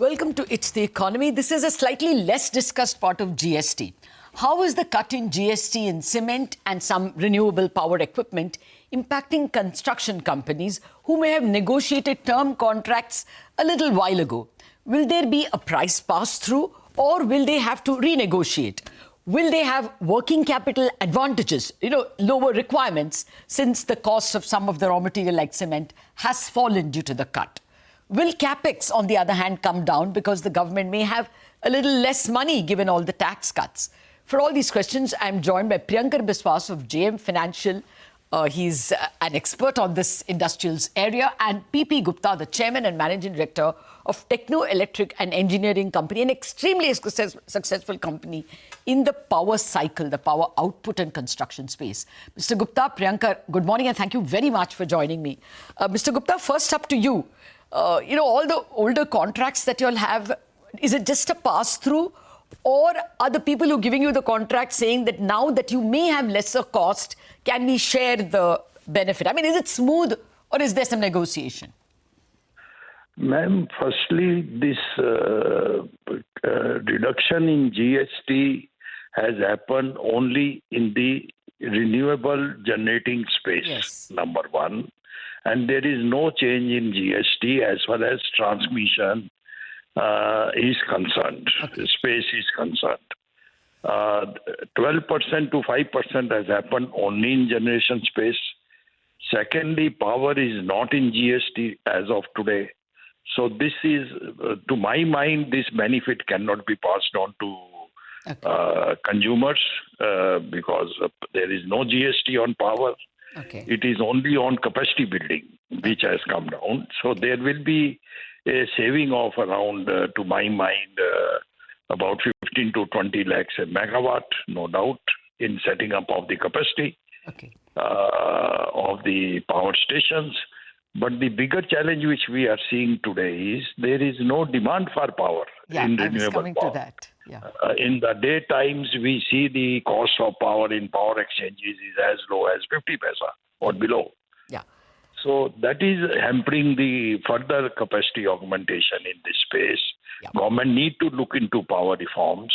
welcome to It's the Economy. This is a slightly less discussed part of GST. How is the cut in GST in cement and some renewable power equipment impacting construction companies who may have negotiated term contracts a little while ago? Will there be a price pass-through or will they have to renegotiate? Will they have working capital advantages, lower requirements, since the cost of some of the raw material like cement has fallen due to the cut? Will capex, on the other hand, come down because the government may have a little less money given all the tax cuts? For all these questions, I'm joined by Priyankar Biswas of JM Financial. He's an expert on this industrials area, and PP Gupta, the chairman and managing director of Techno Electric and Engineering Company, an extremely successful company in the power cycle, the power output and construction space. Mr. Gupta, Priyankar, good morning and thank you very much for joining me. Mr. Gupta, first up to you. All the older contracts that you'll have, is it just a pass-through? Or are the people who are giving you the contract saying that now that you may have lesser cost, can we share the benefit? I mean, is it smooth or is there some negotiation? Ma'am, firstly, this reduction in GST has happened only in the renewable generating space, yes. Number one. And there is no change in GST as far as transmission is concerned, okay. Space is concerned. 12% to 5% has happened only in generation space. Secondly, power is not in GST as of today. So this is, to my mind, this benefit cannot be passed on to consumers because there is no GST on power. Okay. It is only on capacity building, which has come down. So there will be a saving of around, to my mind, about 15 to 20 lakhs a megawatt, no doubt, in setting up of the capacity of the power stations. But the bigger challenge which we are seeing today is there is no demand for power in renewable I was coming power. to that. Yeah. In the day times, we see the cost of power in power exchanges is as low as 50 paisa or below. Yeah. So that is hampering the further capacity augmentation in this space. Yeah. Government need to look into power reforms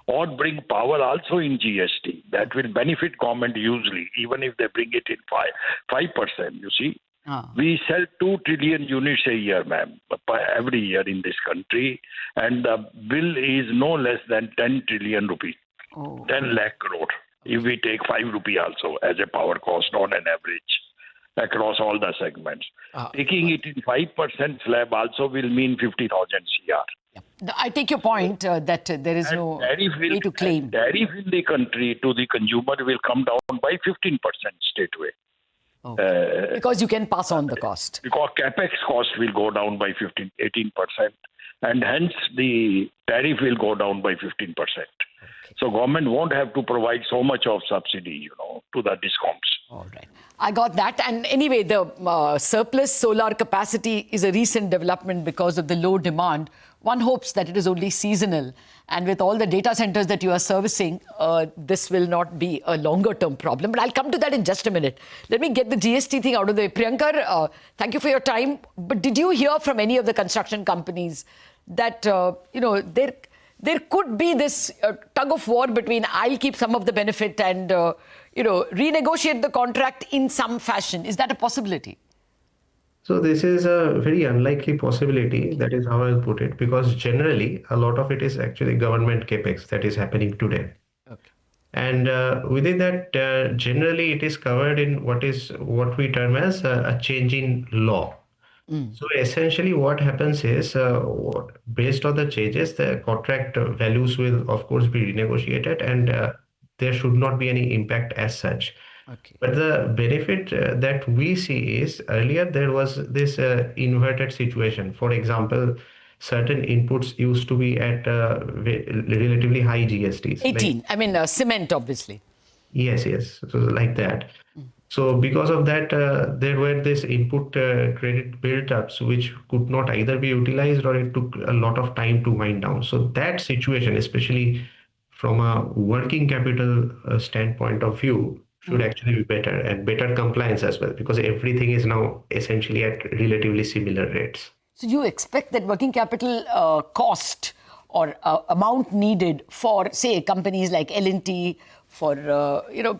or bring power also in GST. That will benefit government hugely, even if they bring it in 5%, you see. We sell 2 trillion units a year, ma'am, every year in this country, and the bill is no less than 10 trillion rupees, 10 lakh crore. If we take 5 rupee also as a power cost on an average across all the segments. Taking it in 5% slab also will mean 50,000 CR. Yeah. I take your point that there is no way to claim. Tariff in the country to the consumer will come down by 15% straightway. Because you can pass on the cost. Because capex cost will go down by 18%, and hence the tariff will go down by 15%. So government won't have to provide so much of subsidy, to the discoms. All right. I got that. And anyway, the surplus solar capacity is a recent development because of the low demand. One hopes that it is only seasonal. And with all the data centers that you are servicing, this will not be a longer-term problem. But I'll come to that in just a minute. Let me get the GST thing out of the way. Priyankar, thank you for your time. But did you hear from any of the construction companies that, there could be this tug of war between I'll keep some of the benefit and, renegotiate the contract in some fashion? Is that a possibility? So this is a very unlikely possibility. That is how I'll put it, because generally a lot of it is actually government capex that is happening today. Okay. And within that, generally it is covered in what we term as a change in law. So essentially what happens is, based on the changes, the contract values will of course be renegotiated, and there should not be any impact as such. Okay. But the benefit that we see is earlier there was this inverted situation. For example, certain inputs used to be at relatively high GSTs. 18, cement obviously. Yes. So like that. So because of that, there were this input credit build-ups which could not either be utilized or it took a lot of time to wind down. So that situation, especially from a working capital standpoint of view, should actually be better, and better compliance as well, because everything is now essentially at relatively similar rates. So you expect that working capital cost or amount needed for, say, companies like L&T, for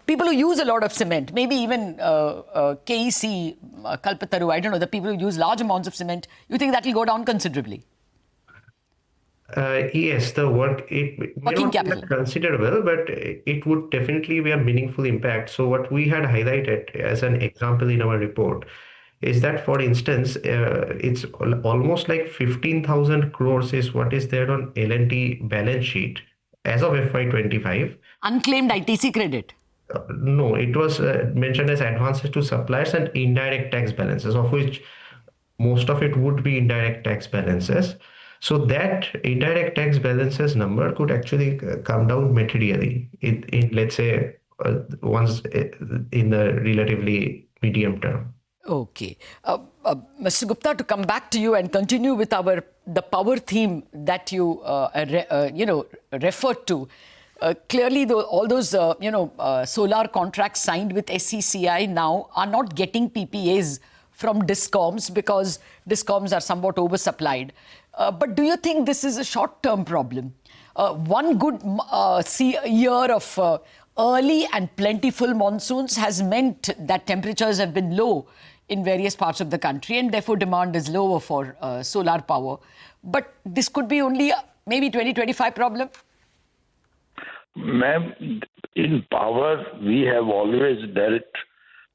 people who use a lot of cement, maybe even KEC, Kalpataru, I don't know, the people who use large amounts of cement, you think that will go down considerably? Yes, it may Working not be capital. considerable, but it would definitely be a meaningful impact. So what we had highlighted as an example in our report is that, for instance, it's almost like 15,000 crores is what is there on L&T balance sheet as of FY25. Unclaimed ITC credit. No, it was mentioned as advances to suppliers and indirect tax balances, of which most of it would be indirect tax balances. So that indirect tax balances number could actually come down materially in let's say, once in the relatively medium term. Okay. Mr. Gupta, to come back to you and continue with the power theme that you referred to. Clearly, all those solar contracts signed with SCCI now are not getting PPAs from DISCOMs because DISCOMs are somewhat oversupplied. But do you think this is a short-term problem? One good year of early and plentiful monsoons has meant that temperatures have been low in various parts of the country and therefore demand is lower for solar power. But this could be only maybe 2025 problem? Ma'am, in power, we have always dealt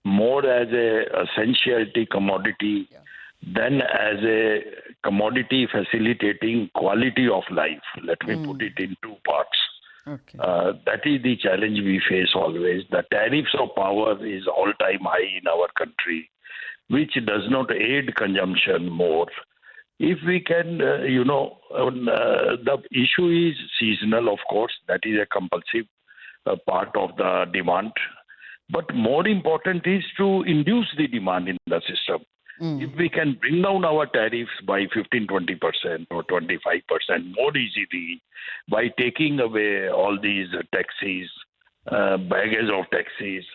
more as a essentiality commodity than as a commodity facilitating quality of life. Let me put it in two parts. Okay. That is the challenge we face always. The tariffs of power is all-time high in our country, which does not aid consumption more. If we can, the issue is seasonal, of course. That is a compulsive part of the demand. But more important is to induce the demand in the system. If we can bring down our tariffs by 15-20% or 25% more easily by taking away all these taxes, baggage of taxes,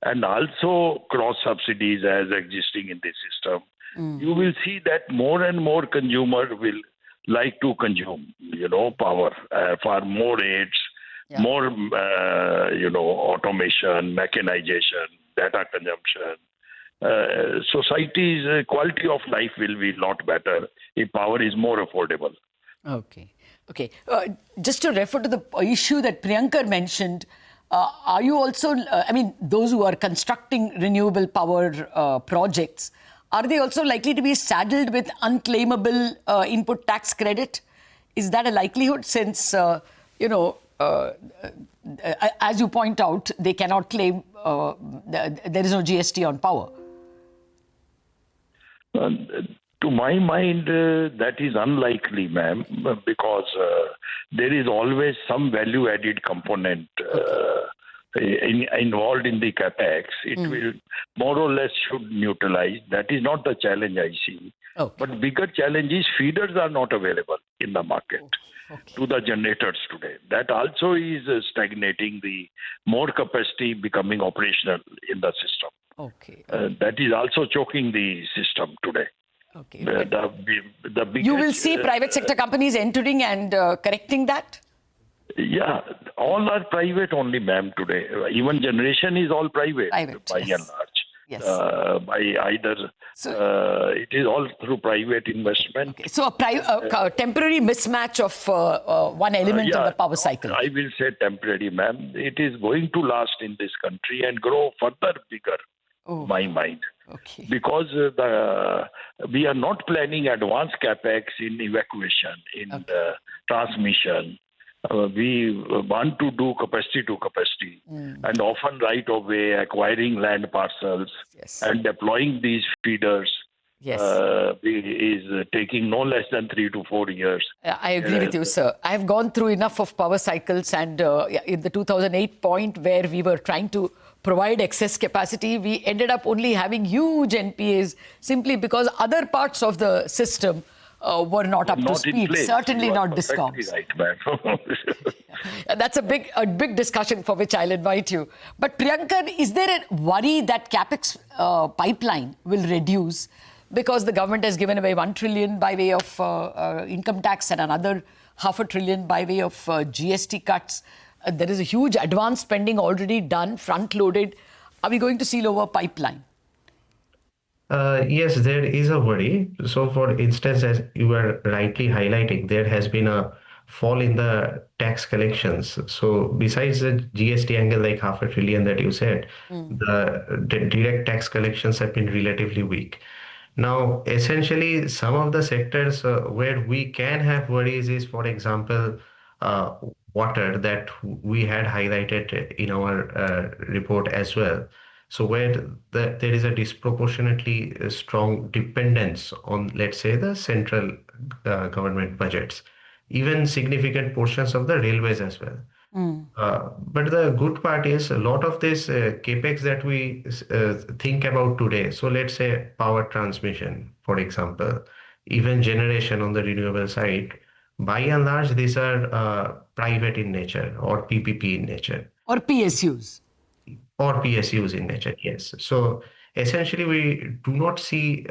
and also cross subsidies as existing in the system, you will see that more and more consumer will like to consume, power for more aids, more, automation, mechanization, data consumption. Society's quality of life will be a lot better if power is more affordable. Okay. Just to refer to the issue that Priyankar mentioned, are you also, those who are constructing renewable power projects, are they also likely to be saddled with unclaimable input tax credit? Is that a likelihood since, as you point out, they cannot claim, there is no GST on power? To my mind, that is unlikely, ma'am, because there is always some value-added component involved in the capex. It will more or less should neutralize. That is not the challenge I see. Okay. But bigger challenge is feeders are not available in the market to the generators today. That also is stagnating the more capacity becoming operational in the system. Okay. That is also choking the system today. Okay. The biggest, you will see private sector companies entering and correcting that? Yeah, all are private only, ma'am, today. Even generation is all private by and large. Yes. By either, it is all through private investment. Okay. So a temporary mismatch of one element of the power cycle. I will say temporary, ma'am. It is going to last in this country and grow further bigger, my mind. Okay. Because we are not planning advanced capex in evacuation, in transmission. We want to do capacity to capacity and often right of way, acquiring land parcels and deploying these feeders is taking no less than 3 to 4 years. I agree with you, sir. I have gone through enough of power cycles and in the 2008 point where we were trying to provide excess capacity, we ended up only having huge NPAs simply because other parts of the system were not up to speed. Certainly not DISCOMs. Right, that's a big discussion for which I'll invite you. But Priyankar, is there a worry that capex pipeline will reduce because the government has given away 1 trillion by way of income tax and another $500 billion by way of GST cuts. There is a huge advance spending already done, front-loaded. Are we going to see lower pipeline? Yes, there is a worry. So, for instance, as you were rightly highlighting, there has been a fall in the tax collections. So, besides the GST angle, like $500 billion that you said, the direct tax collections have been relatively weak. Now, essentially, some of the sectors where we can have worries is, for example, uh, water that we had highlighted in our report as well. So where there is a disproportionately strong dependence on, let's say, the central government budgets, even significant portions of the railways as well. But the good part is a lot of this capex that we think about today. So let's say power transmission, for example, even generation on the renewable side. By and large, these are private in nature or PPP in nature. Or PSUs? Or PSUs in nature, yes. So essentially, we do not see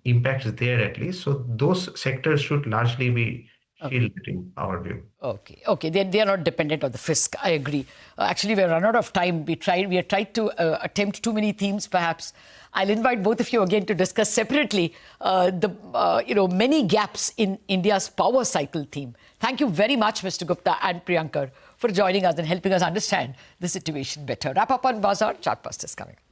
impacts there at least. So those sectors should largely be shielded in our view. Okay. They are not dependent on the fisc. I agree. Actually, we're run out of time. We have tried to attempt too many themes, perhaps. I'll invite both of you again to discuss separately the many gaps in India's power cycle theme. Thank you very much, Mr. Gupta and Priyankar, for joining us and helping us understand the situation better. Wrap up on Bazaar. Chartbusters coming up.